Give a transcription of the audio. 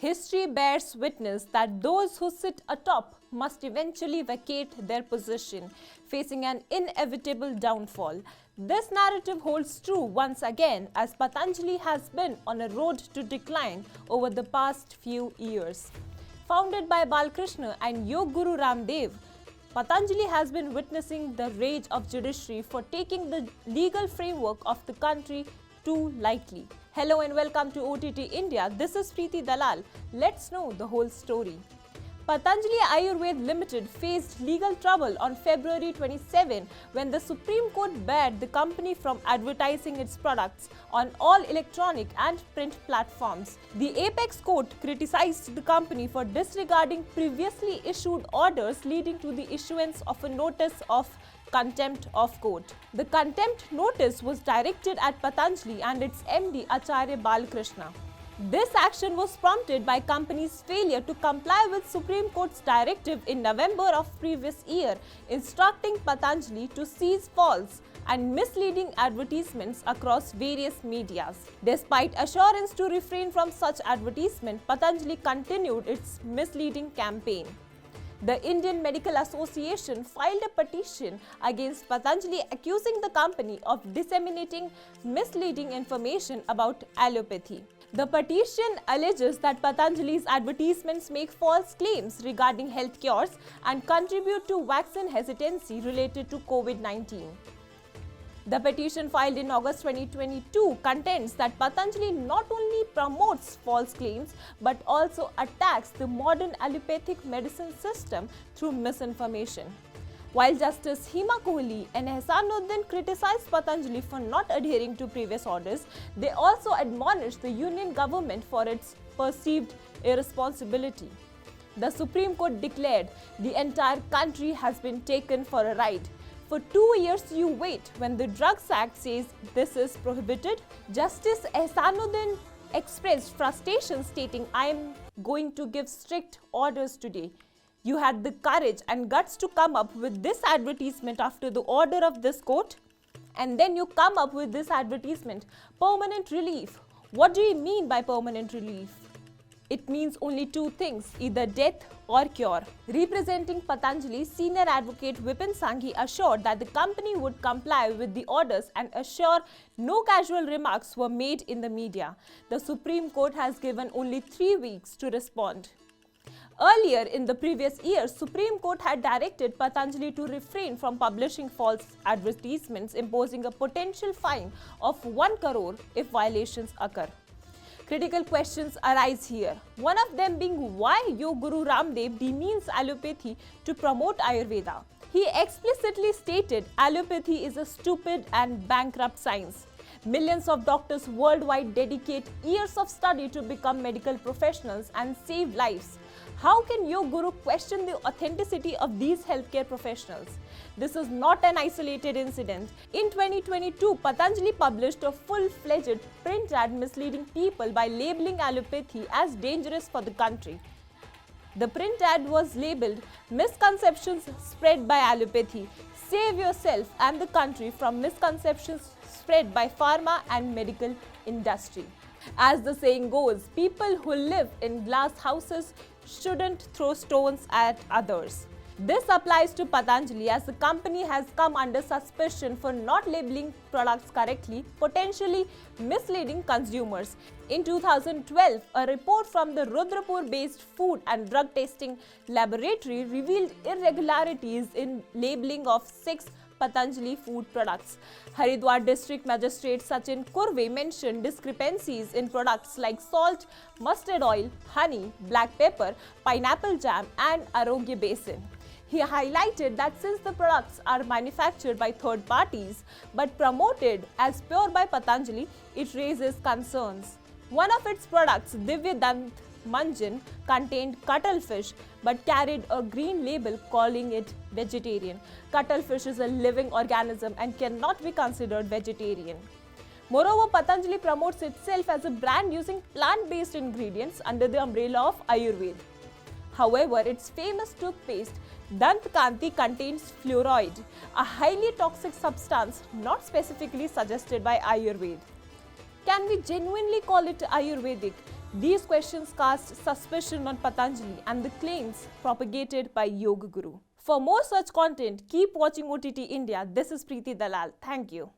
History bears witness that those who sit atop must eventually vacate their position, facing an inevitable downfall. This narrative holds true once again, as Patanjali has been on a road to decline over the past few years. Founded by Balkrishna and Yoga Guru RAMDEV, Patanjali has been witnessing the rage of judiciary for taking the legal framework of the country too lightly. Hello and welcome to OTT India. This is Preeti Dalal. Let's know the whole story. Patanjali Ayurved Limited faced legal trouble on February 27 when the Supreme Court barred the company from advertising its products on all electronic and print platforms. The Apex Court criticized the company for disregarding previously issued orders, leading to the issuance of a notice of contempt of court. The contempt notice was directed at Patanjali and its MD Acharya Balkrishna. This action was prompted by company's failure to comply with Supreme Court's directive in November of previous year, instructing Patanjali to cease false and misleading advertisements across various medias. Despite assurance to refrain from such advertisement, Patanjali continued its misleading campaign. The Indian Medical Association filed a petition against Patanjali accusing the company of disseminating misleading information about allopathy. The petition alleges that Patanjali's advertisements make false claims regarding health cures and contribute to vaccine hesitancy related to COVID-19. The petition filed in August 2022 contends that Patanjali not only promotes false claims but also attacks the modern allopathic medicine system through misinformation. While Justice Hima Kohli and Ehsanuddin criticized Patanjali for not adhering to previous orders, they also admonished the union government for its perceived irresponsibility. The Supreme Court declared the entire country has been taken for a ride. For 2 years you wait when the Drugs Act says this is prohibited. Justice Ehsanuddin expressed frustration, stating, "I am going to give strict orders today. You had the courage and guts to come up with this advertisement after the order of this court, and then you come up with this advertisement. Permanent relief. What do you mean by permanent relief? It means only two things, either death or cure." Representing Patanjali, senior advocate Vipin Sanghi assured that the company would comply with the orders and assure no casual remarks were made in the media. The Supreme Court has given only 3 weeks to respond. Earlier in the previous year, Supreme Court had directed Patanjali to refrain from publishing false advertisements, imposing a potential fine of 1 crore if violations occur. Critical questions arise here. One of them being why Yoga Guru RAMDEV demeans allopathy to promote Ayurveda. He explicitly stated allopathy is a stupid and bankrupt science. Millions of doctors worldwide dedicate years of study to become medical professionals and save lives. How can Yoga Guru question the authenticity of these healthcare professionals? This is not an isolated incident. In 2022, Patanjali published a full-fledged print ad misleading people by labeling allopathy as dangerous for the country. The print ad was labeled "Misconceptions Spread by Allopathy. Save yourself and the country from misconceptions spread by pharma and medical industry." As the saying goes, people who live in glass houses shouldn't throw stones at others. This applies to Patanjali, as the company has come under suspicion for not labeling products correctly, potentially misleading consumers. In 2012, a report from the Rudrapur-based food and drug testing laboratory revealed irregularities in labeling of 6 Patanjali food products. Haridwar District Magistrate Sachin Kurve mentioned discrepancies in products like salt, mustard oil, honey, black pepper, pineapple jam, and Arogya Basin. He highlighted that since the products are manufactured by third parties but promoted as pure by Patanjali, it raises concerns. One of its products, Divya Dant Manjan, contained cuttlefish but carried a green label calling it vegetarian. Cuttlefish is a living organism and cannot be considered vegetarian. Moreover, Patanjali promotes itself as a brand using plant-based ingredients under the umbrella of Ayurveda. However, its famous toothpaste Dant Kanti contains fluoride, a highly toxic substance not specifically suggested by Ayurveda. Can we genuinely call it Ayurvedic? These questions cast suspicion on Patanjali and the claims propagated by Yoga Guru. For more such content, keep watching OTT India. This is Preeti Dalal. Thank you.